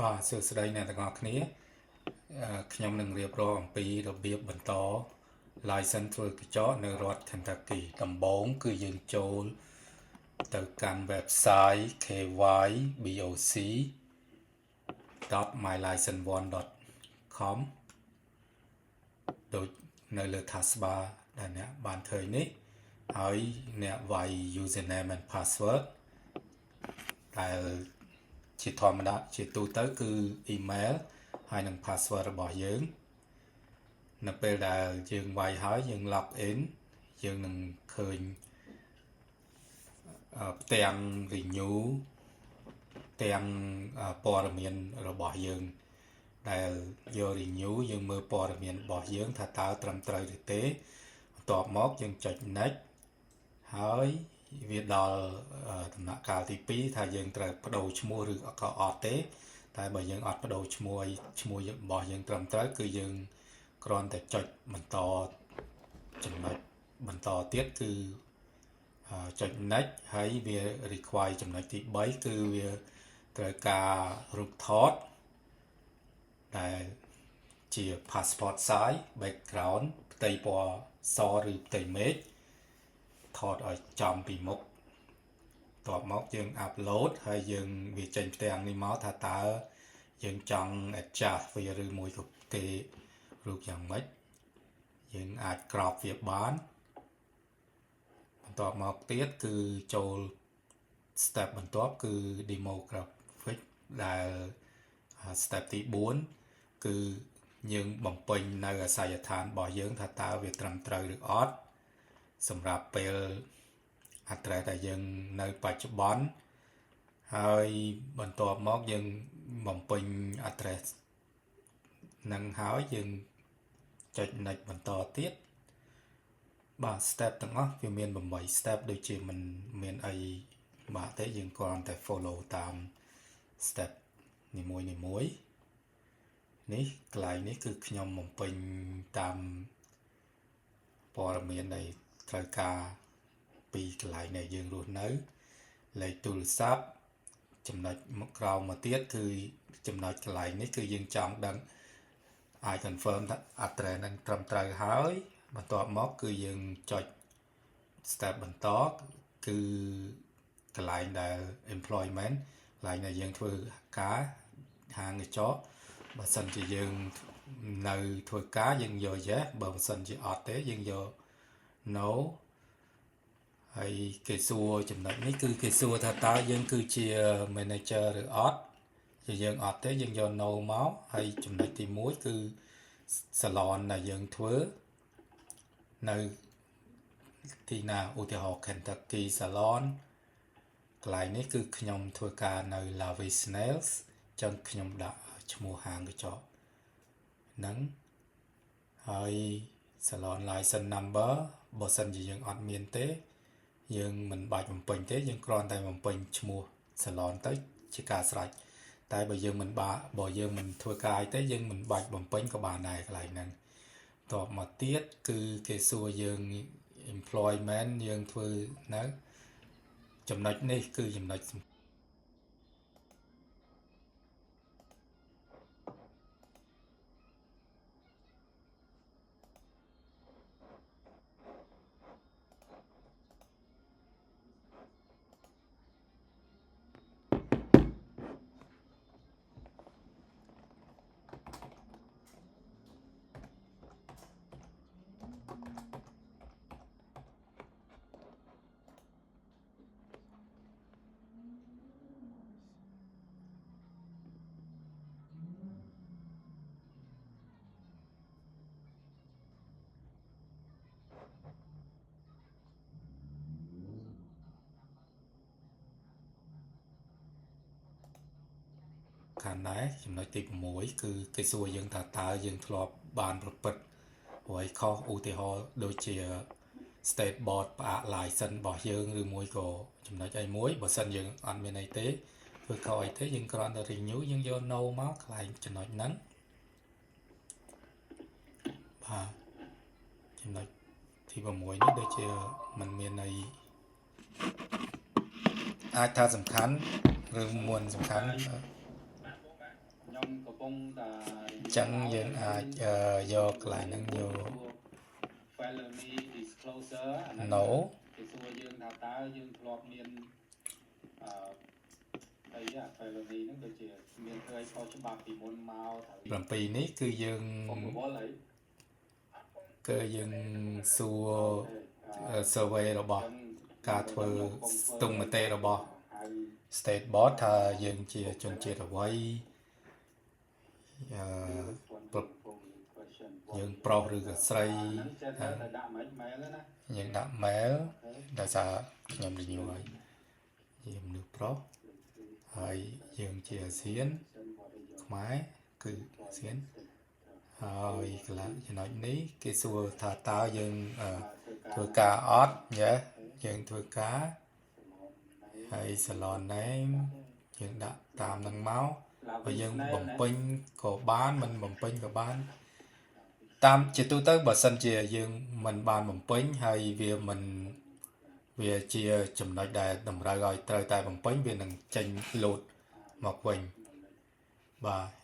បាទសួស្តីអ្នកទាំងអស់គ្នាខ្ញុំនឹងរៀបរាប់អំពីរបៀបបន្ត license ធ្វើកញ្ចក់នៅរដ្ឋ Kentucky ដំបូងគឺយើងចូលទៅកាន់ website kyboc.mylicense1.com ដូចនៅលើ taskbar ដែលអ្នកបានឃើញនេះហើយអ្នកវាយ username and password ដែលជាធម្មតាជាទូទៅគឺ email ហើយនិង password របស់យើងនៅពេលដែលយើងវាយហើយយើង log in យើងនឹងឃើញផ្ទាំង renew ទាំងព័ត៌មានរបស់យើងដែលយក renew យើងមើលព័ត៌មានរបស់យើងថាតើត្រឹមត្រូវឬទេបន្ទាប់មកយើងចុច next ហើយវាដល់ដំណាក់កាលទី2ថាយើងត្រូវបដូរឈ្មោះឬក៏អត់ទេតែបើយើងអត់បដូរឈ្មោះរបស់យើងត្រឹមត្រូវគឺយើងគ្រាន់តែចុចបន្តចំណុចបន្តទៀតគឺចុច next ហើយវា require ចំណុចទី3គឺវាត្រូវការរូបថតដែលជា passport size background ផ្ទៃពណ៌សឬផ្ទៃមេឃថតឲ្យចំពីមុខបន្ទាប់មកយើង upload ហើយយើងវាចេញផ្ទាំងនេះមកថាតើយើងចង់ adjust វាឬមួយក៏ទេរូបយ៉ាងម៉េចយើងអាច crop វាបានបន្ទាប់មកទៀតគឺចូល step បន្ទាប់គឺ demographic ដែល step ទី4គឺយើងបំពេញនៅអាសយដ្ឋានរបស់យើងថាតើវាត្រឹមត្រូវឬអត់សម្រាប់ពេល address ដែលយើងនៅបច្ចុប្បន្នហើយបន្ទាប់មកយើងបំពេញ address នឹងហើយយើងចុច next បន្តទៀតបាទ step ទាំងអស់វាមាន8 step ដូចជាមិនមានអីបាទទេយើងគ្រាន់តែ follow តាម step នីមួយនេះកន្លែងនេះគឺខ្ញុំបំពេញតាមព័ត៌មានដែលត្រូវការពីកន្លែងដែលយើងរស់នៅលេខទូរស័ព្ទចំណុចក្រោមមកទៀតគឺចំណុចកន្លែងនេះគឺយើងចង់ដឹងអាច confirm ថា address នឹងត្រឹមត្រូវហើយបន្ទាប់មកគឺយើងចុច step បន្តគឺកន្លែងដែល employment កន្លែងដែលយើងធ្វើការហាងកញ្ចក់បើសិនជាយើងនៅធ្វើការយើងយក yes បើមិនសិនជាអត់ទេយើងយក no ហើយគេសួរចំណុចនេះគឺគេសួរថាតើយើងគឺជា manager ឬអត់ជាយើងអត់ទេយើងយក no មកហើយចំណុចទី1គឺ salon ដែលយើងធ្វើនៅទីណាឧទាហរណ៍ Kentucky Salon កន្លែងនេះគឺខ្ញុំធ្វើការនៅ Lavis Nails ចឹងខ្ញុំដាក់ឈ្មោះហាងកញ្ចក់ហ្នឹងហើយ salon license number បើសិនជាយើងអត់មានទេយើងមិនបាច់បំពេញទេយើងគ្រាន់តែបំពេញឈ្មោះ salon ទៅជាការស្រេចតែបើយើងមិនធ្វើការទេយើងមិនបាច់បំពេញក៏បានដែរកន្លែងហ្នឹងតបមកទៀតគឺគេសួរយើង employment យើងធ្វើនៅចំណុចនេះគឺចំណុចខាងដែរចំណុចទី6គឺគេសួរយើងថាតើយើងធ្លាប់បានប្រព្រឹត្តអ្វីខុសឧទាហរណ៍ដូចជា state board ផ្អាក license របស់យើងឬមួយក៏ចំណុចអីមួយបើសិនយើងអត់មានអីទេធ្វើខុសអីទេយើងគ្រាន់តែ renew យើងយក no មកកន្លែងចំណុចហ្នឹងបាទចំណុចទី6នេះដូចជាมันមានអីអាចថាសំខាន់ឬមិនសំខាន់ chẳng dương do lại năng vô nổ làm pi ní cứ dương cơ dương xua survey rồi bỏ cả thơ tung mà tê rồi bỏ state board thà dương chia chôn chia rồi quay dương pro rồi cái xây dương đạm mé đã xa nhầm được nhiều rồi dương được proហើយយើងជាសៀនខ្មែរគឺសៀនហើយកន្លងចំណុចនេះគេសួរថាតើយើងធ្វើការអត់ញ៉េយើងធ្វើការហើយសាឡនណេមយើងដាក់តាមនឹងមកបើយើងបំពេញក៏បានមិនបំពេញក៏បានតាមជាទូទៅបើសិនជាយើងមិនបានបំពេញហើយវាជាចំណុចដែលតម្រូវឲ្យត្រូវតែបំពេញវានឹងចេញលោតមកវិញបាទ